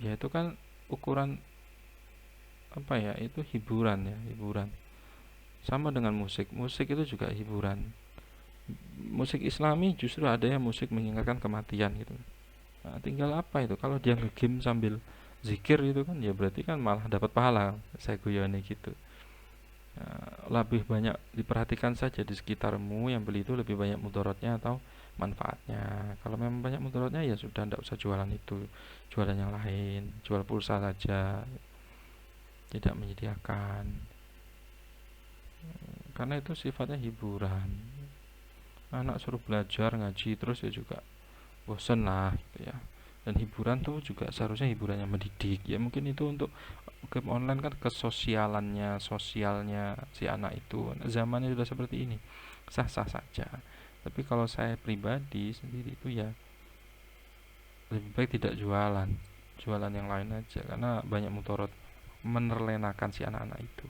Ya itu kan ukuran apa ya, itu hiburan ya, hiburan. Sama dengan musik, musik itu juga hiburan. Musik Islami justru ada yang musik mengingatkan kematian gitu. Nah, tinggal apa itu? Kalau dia nge-game sambil zikir gitu kan, ya berarti kan malah dapat pahala. Saya guyone gitu. Nah, lebih banyak diperhatikan saja di sekitarmu, yang beli itu lebih banyak mudaratnya atau manfaatnya. Kalau memang banyak mudaratnya ya sudah, tidak usah jualan itu, jualan yang lain, jual pulsa saja, tidak menyediakan. Karena itu sifatnya hiburan. Anak suruh belajar ngaji terus ya juga bosen lah gitu ya. Dan hiburan tuh juga seharusnya hiburan yang mendidik ya. Mungkin itu untuk game online kan kesosialannya, sosialnya si anak itu. Nah, zamannya sudah seperti ini, sah-sah saja. Tapi kalau saya pribadi sendiri itu ya lebih baik tidak jualan, jualan yang lain aja, karena banyak mutorot, menerlenakan si anak-anak itu.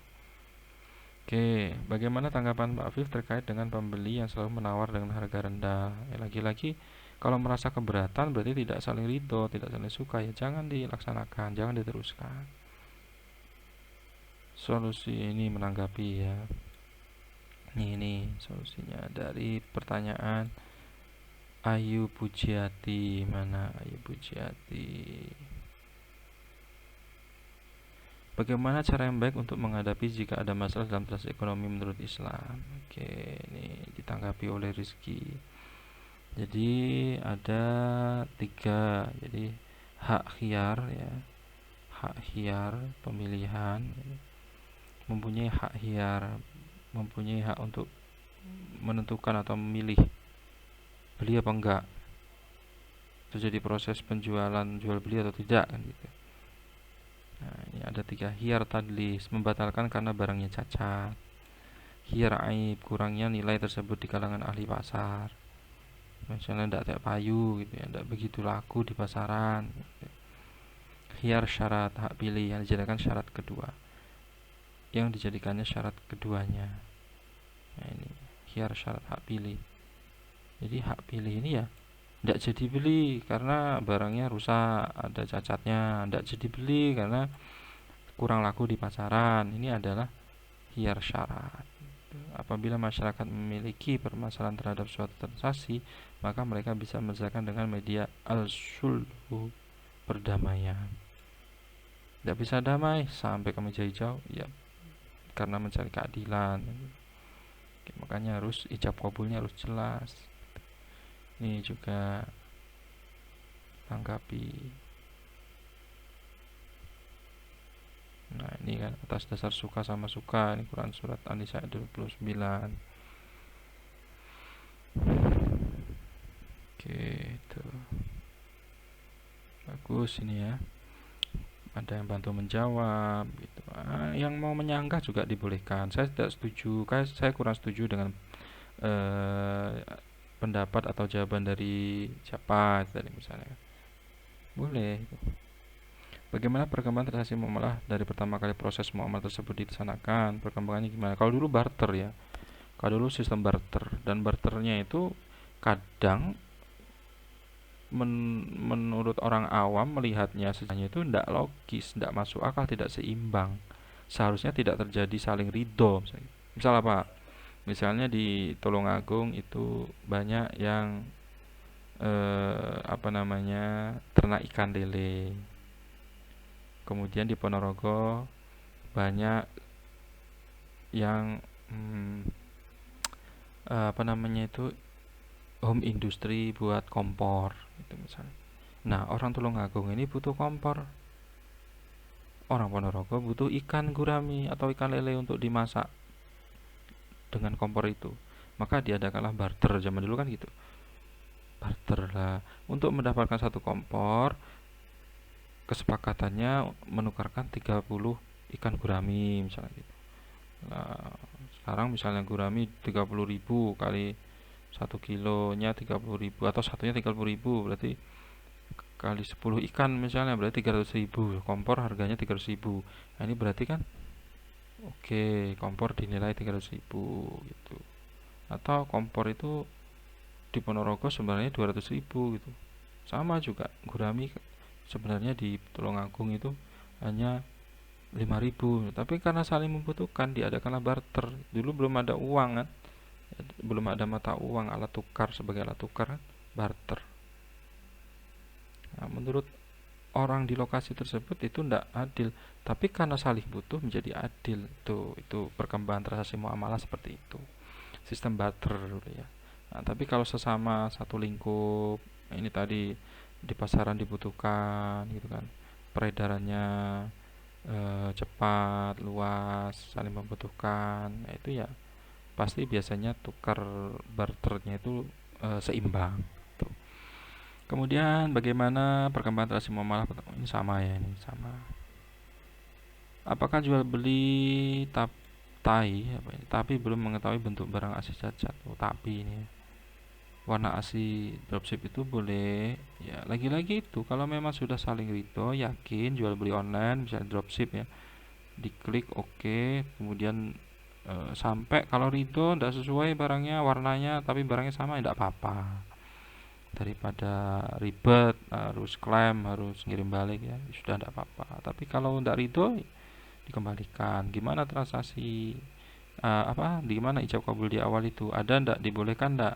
Oke, bagaimana tanggapan Pak Afif terkait dengan pembeli yang selalu menawar dengan harga rendah? Ya, lagi-lagi kalau merasa keberatan berarti tidak saling ridho, tidak saling suka, ya jangan dilaksanakan, jangan diteruskan. Solusi ini menanggapi ya. Ini solusinya dari pertanyaan Ayu Pujiati. Mana Ayu Pujiati? Bagaimana cara yang baik untuk menghadapi jika ada masalah dalam transaksi ekonomi menurut Islam? Oke, ini ditanggapi oleh Rizky. Jadi ada tiga. Jadi hak khiyar ya, hak khiyar pemilihan. mempunyai hak hiar, mempunyai hak untuk menentukan atau memilih beli apa enggak, terjadi proses penjualan jual beli atau tidak kan gitu. Nah, ini ada 3. Hiar tadlis, membatalkan karena barangnya cacat. Hiar aib, kurangnya nilai tersebut di kalangan ahli pasar. Misalnya tidak kayak payu gitu ya, tidak begitu laku di pasaran gitu. Hiar syarat, hak pilih yang dijadikan syarat kedua, yang dijadikannya syarat keduanya. Nah ini hiar syarat hak pilih. Jadi hak pilih ini ya tidak jadi beli karena barangnya rusak, ada cacatnya. Tidak jadi beli karena kurang laku di pasaran. Ini adalah hiar syarat. Apabila masyarakat memiliki permasalahan terhadap suatu transaksi, maka mereka bisa menyelesaikan dengan media al-sulhu, perdamaian. Tidak bisa damai sampai ke meja hijau, ya karena mencari keadilan. Oke, makanya harus ijab kabulnya harus jelas. Ini juga tanggapi. Nah ini kan atas dasar suka sama suka, ini Quran surat An-Nisa 29. Oke, itu bagus ini ya. Ada yang bantu menjawab gitu. Yang mau menyanggah juga dibolehkan. Saya tidak setuju, saya kurang setuju dengan pendapat atau jawaban dari siapa tadi misalnya. Boleh. Bagaimana perkembangan transaksi muamalah dari pertama kali proses muamalah tersebut dilaksanakan? Perkembangannya gimana? Kalau dulu barter ya. Kalau dulu sistem barter, dan barternya itu kadang menurut orang awam melihatnya sebenarnya itu tidak logis, tidak masuk akal, tidak seimbang. Seharusnya tidak terjadi saling ridho. Misal apa? Misalnya di Tulungagung itu banyak yang apa namanya ternak ikan lele. Kemudian di Ponorogo banyak yang apa namanya itu home industry buat kompor itu misalnya. Nah, orang Tulungagung ini butuh kompor. Orang Ponorogo butuh ikan gurami atau ikan lele untuk dimasak dengan kompor itu. Maka diadakanlah barter, zaman dulu kan gitu. Barter lah untuk mendapatkan satu kompor, kesepakatannya menukarkan 30 ikan gurami misalnya gitu. Nah, sekarang misalnya gurami 30.000 kali 1 kilonya 30.000 atau satunya 30.000, berarti kali 10 ikan misalnya berarti 300.000, kompor harganya 300.000. Nah ini berarti kan oke, kompor dinilai 300.000 gitu. Atau kompor itu di Ponorogo sebenarnya 200.000 gitu. Sama juga gurami sebenarnya di Tulungagung itu hanya 5.000, tapi karena saling membutuhkan diadakanlah barter. Dulu belum ada uang kan, belum ada mata uang, alat tukar sebagai alat tukar kan, barter. Nah, menurut orang di lokasi tersebut itu tidak adil, tapi karena saling butuh menjadi adil. Itu perkembangan transaksi muamalah seperti itu, sistem barter ya. Nah, tapi kalau sesama satu lingkup, ini tadi di pasaran dibutuhkan gitu kan, peredarannya cepat, luas, saling membutuhkan, nah, itu ya pasti biasanya tukar barternya itu seimbang. Kemudian bagaimana perkembangan transaksi muamalah? Ini sama ya, ini sama. Apakah jual beli tapi belum mengetahui bentuk barang asli cacat? Oh, tapi ini warna asli dropship itu boleh. Ya, lagi-lagi itu kalau memang sudah saling ridho, yakin jual beli online bisa dropship ya. Diklik oke, kemudian sampai kalau ridho tidak sesuai barangnya, warnanya tapi barangnya sama, tidak apa-apa. Daripada ribet harus klaim, harus ngirim balik ya sudah tidak apa-apa. Tapi kalau tidak ridho dikembalikan. Gimana transaksi gimana ijab kabul di awal itu, ada ndak, dibolehkan ndak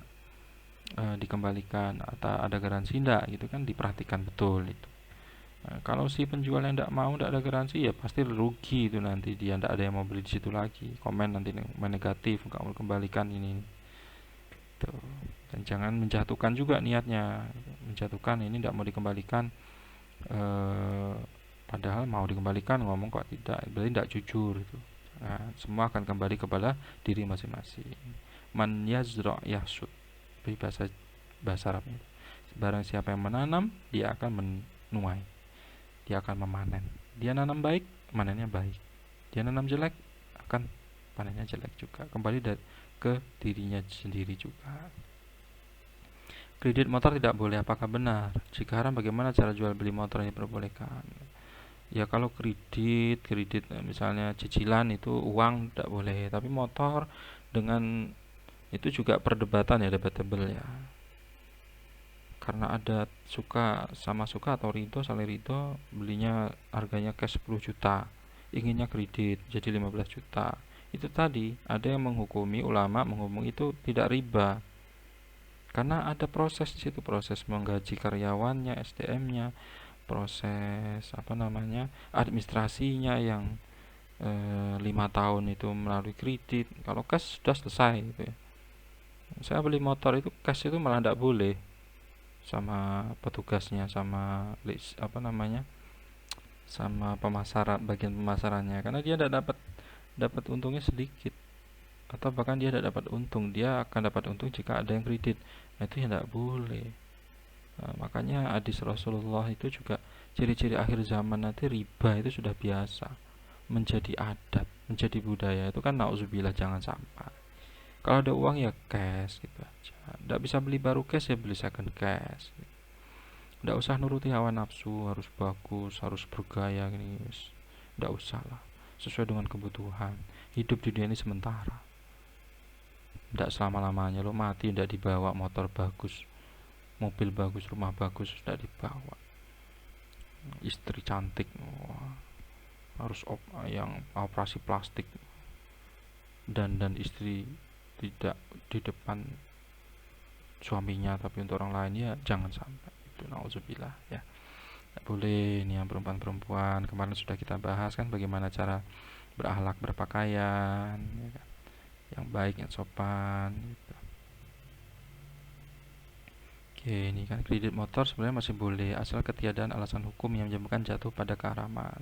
dikembalikan, atau ada garansi ndak gitu kan, diperhatikan betul itu. Nah, kalau si penjual yang tidak mau, tidak ada garansi, ya pasti rugi itu, nanti dia tidak ada yang mau beli di situ lagi, komen nanti negatif, nggak mau kembalikan ini tuh. Dan jangan menjatuhkan juga niatnya, menjatuhkan ini tidak mau dikembalikan padahal mau dikembalikan, ngomong kok tidak, berarti tidak jujur itu. Nah, semua akan kembali kepada diri masing-masing. Man yazra yahsud, bahasa bahasa Arabnya. Barang siapa yang menanam, dia akan menuai, dia akan memanen. Dia nanam baik, manennya baik. Dia nanam jelek, akan panennya jelek juga. Kembali ke dirinya sendiri juga. Kredit motor tidak boleh, apakah benar? Jika haram, bagaimana cara jual beli motor yang diperbolehkan? Ya kalau kredit misalnya cicilan itu uang tidak boleh, tapi motor dengan itu juga perdebatan ya, debatable ya. Karena ada suka atau ridho, saling ridho, belinya harganya cash 10 juta, inginnya kredit jadi 15 juta. Itu tadi ada yang menghukumi, ulama menghukumi itu tidak riba. Karena ada proses di situ, proses menggaji karyawannya, SDM-nya, proses administrasinya yang 5 tahun itu melalui kredit. Kalau cash sudah selesai gitu ya. Saya beli motor itu cash itu malah tidak boleh, sama petugasnya, sama sama pemasaran, bagian pemasarannya, karena dia tidak dapat untungnya sedikit, atau bahkan dia tidak dapat untung. Dia akan dapat untung jika ada yang kredit. Nah, itu yang tidak boleh. Nah, makanya hadis Rasulullah itu juga, ciri-ciri akhir zaman nanti riba itu sudah biasa, menjadi adat, menjadi budaya. Itu kan nauzubillah, jangan sampai. Kalau ada uang ya cash gitu aja. Tidak bisa beli baru cash ya beli second cash. Tidak usah nuruti hawa nafsu, harus bagus, harus bergaya gini. Tidak usah lah. Sesuai dengan kebutuhan. Hidup di dunia ini sementara. Tidak selama-lamanya. Lo mati tidak dibawa motor bagus, mobil bagus, rumah bagus, tidak dibawa. Istri cantik, harus yang operasi plastik, dan istri tidak di depan suaminya tapi untuk orang lain, ya jangan sampai. Itu nauzubillah ya. Tidak boleh ini yang perempuan-perempuan. Kemarin sudah kita bahas kan bagaimana cara berakhlak, berpakaian ya kan? Yang baik, yang sopan gitu. Oke, ini kan kredit motor sebenarnya masih boleh asal ketiadaan alasan hukum yang menyebabkan jatuh pada keharaman,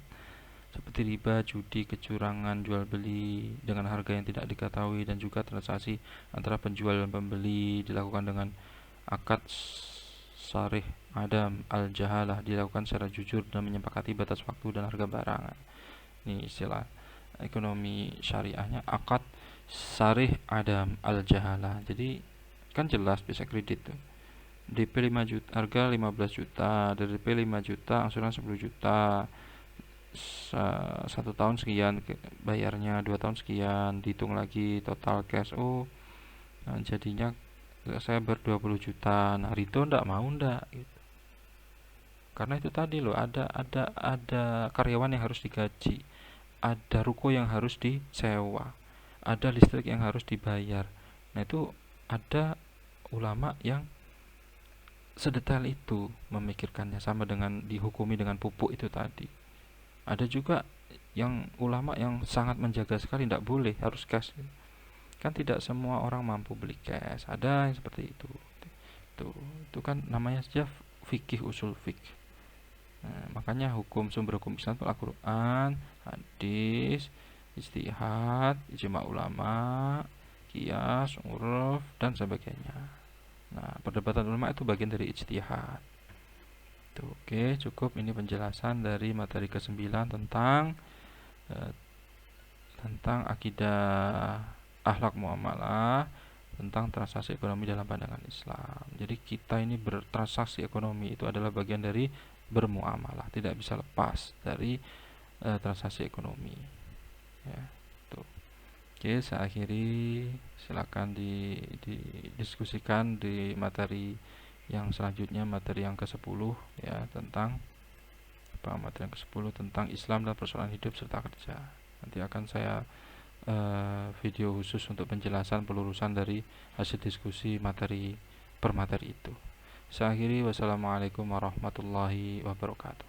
seperti riba, judi, kecurangan, jual beli dengan harga yang tidak diketahui, dan juga transaksi antara penjual dan pembeli dilakukan dengan akad sarih adam al-jahalah, dilakukan secara jujur dan menyepakati batas waktu dan harga barang. Ini istilah ekonomi syariahnya, akad sarih adam al-jahalah. Jadi kan jelas bisa kredit tuh. DP 5 juta, harga 15 juta, DP 5 juta, angsuran 10 juta, 1 tahun sekian bayarnya, 2 tahun sekian, dihitung lagi total cash. Nah, jadinya saya 20 juta. Nah, Rito ndak mau ndak gitu. Karena itu tadi loh, ada karyawan yang harus digaji, ada ruko yang harus disewa, ada listrik yang harus dibayar. Nah, itu ada ulama yang sedetail itu memikirkannya, sama dengan dihukumi dengan pupuk itu tadi. Ada juga yang ulama yang sangat menjaga sekali, tidak boleh, harus cash. Kan tidak semua orang mampu beli cash, ada yang seperti itu. Itu kan namanya saja fikih, usul fikih. Nah, makanya sumber hukum Islam itu Al-Quran, hadis, ijtihad, ijma ulama, qiyas, uruf, dan sebagainya. Nah, perdebatan ulama itu bagian dari ijtihad. Oke, cukup ini penjelasan dari materi ke-9 tentang akidah, akhlak muamalah, tentang transaksi ekonomi dalam pandangan Islam. Jadi kita ini bertransaksi ekonomi itu adalah bagian dari bermuamalah, tidak bisa lepas dari transaksi ekonomi. Ya, tuh. Oke, saya akhiri. Silakan didiskusikan di materi yang selanjutnya, materi yang ke-10 ya, tentang materi yang ke-10 tentang Islam dan persoalan hidup serta kerja. Nanti akan saya video khusus untuk penjelasan pelurusan dari hasil diskusi materi per materi itu. Saya akhiri, wassalamualaikum warahmatullahi wabarakatuh.